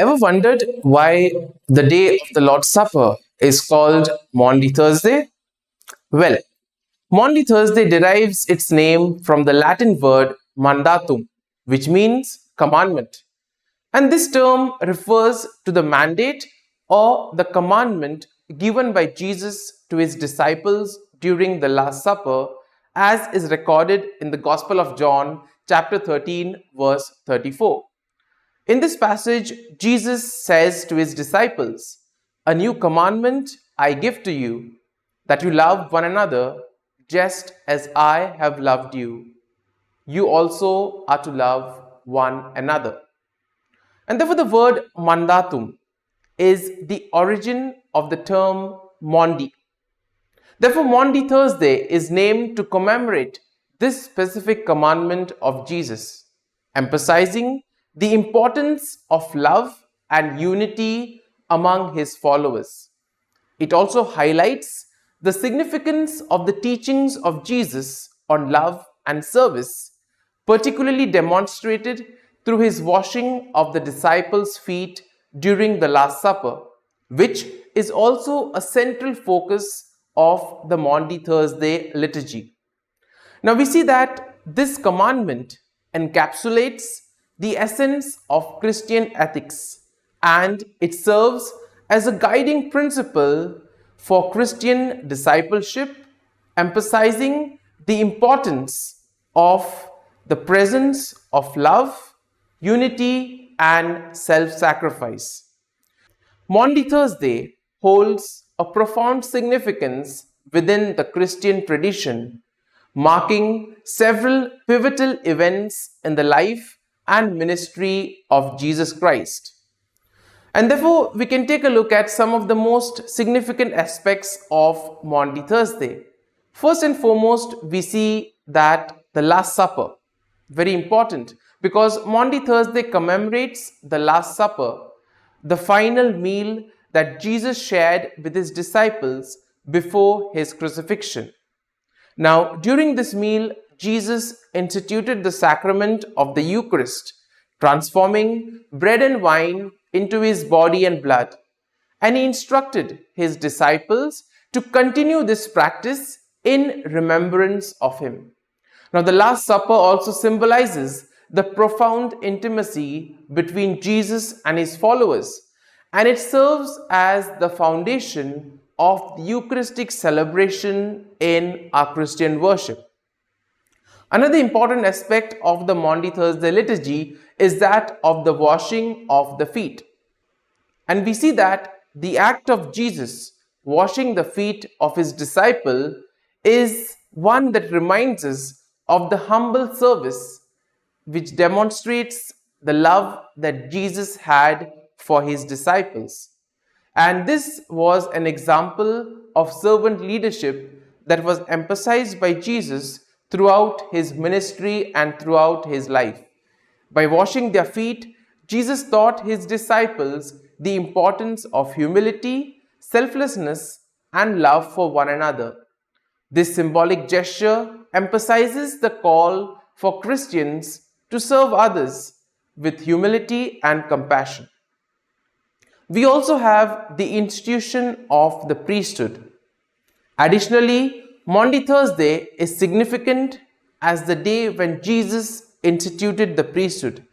Ever wondered why the day of the Lord's Supper is called Maundy Thursday? Well, Maundy Thursday derives its name from the Latin word mandatum, which means commandment. And this term refers to the mandate or the commandment given by Jesus to his disciples during the Last Supper, as is recorded in the Gospel of John, chapter 13, verse 34. In this passage, Jesus says to his disciples, "A new commandment I give to you, that you love one another just as I have loved you. You also are to love one another." And therefore, the word mandatum is the origin of the term Maundy. Therefore, Maundy Thursday is named to commemorate this specific commandment of Jesus, emphasizing the importance of love and unity among his followers. It also highlights the significance of the teachings of Jesus on love and service, particularly demonstrated through his washing of the disciples' feet during the Last Supper, which is also a central focus of the Maundy Thursday liturgy. Now we see that this commandment encapsulates the essence of Christian ethics, and it serves as a guiding principle for Christian discipleship, emphasizing the importance of the presence of love, unity, and self-sacrifice. Maundy Thursday holds a profound significance within the Christian tradition, marking several pivotal events in the life and ministry of Jesus Christ. And therefore, we can take a look at some of the most significant aspects of Maundy Thursday. First and foremost, we see that the Last Supper, very important, because Maundy Thursday commemorates the Last Supper, the final meal that Jesus shared with his disciples before his crucifixion. Now, during this meal, Jesus instituted the sacrament of the Eucharist, transforming bread and wine into his body and blood, and he instructed his disciples to continue this practice in remembrance of him. Now, the Last Supper also symbolizes the profound intimacy between Jesus and his followers, and it serves as the foundation of the Eucharistic celebration in our Christian worship. Another important aspect of the Maundy Thursday liturgy is that of the washing of the feet. And we see that the act of Jesus washing the feet of his disciple is one that reminds us of the humble service which demonstrates the love that Jesus had for his disciples. And this was an example of servant leadership that was emphasized by Jesus throughout his ministry and throughout his life. By washing their feet, Jesus taught his disciples the importance of humility, selflessness, and love for one another. This symbolic gesture emphasizes the call for Christians to serve others with humility and compassion. We also have the institution of the priesthood. Additionally, Maundy Thursday is significant as the day when Jesus instituted the priesthood.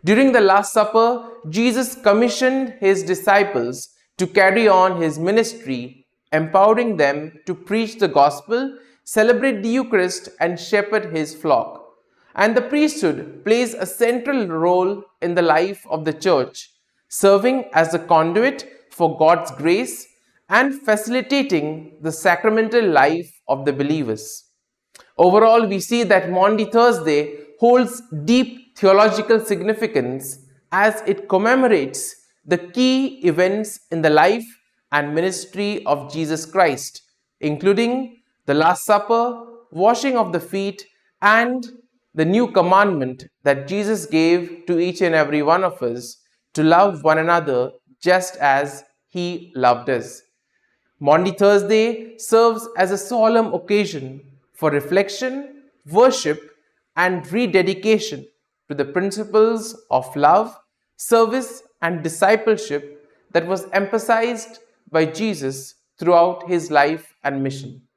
During the Last Supper, Jesus commissioned his disciples to carry on his ministry, empowering them to preach the gospel, celebrate the Eucharist, and shepherd his flock. And the priesthood plays a central role in the life of the church, serving as a conduit for God's grace and facilitating the sacramental life of the believers. Overall, we see that Maundy Thursday holds deep theological significance as it commemorates the key events in the life and ministry of Jesus Christ, including the Last Supper, washing of the feet, and the new commandment that Jesus gave to each and every one of us to love one another just as he loved us. Maundy Thursday serves as a solemn occasion for reflection, worship, and rededication to the principles of love, service, and discipleship that was emphasized by Jesus throughout his life and mission.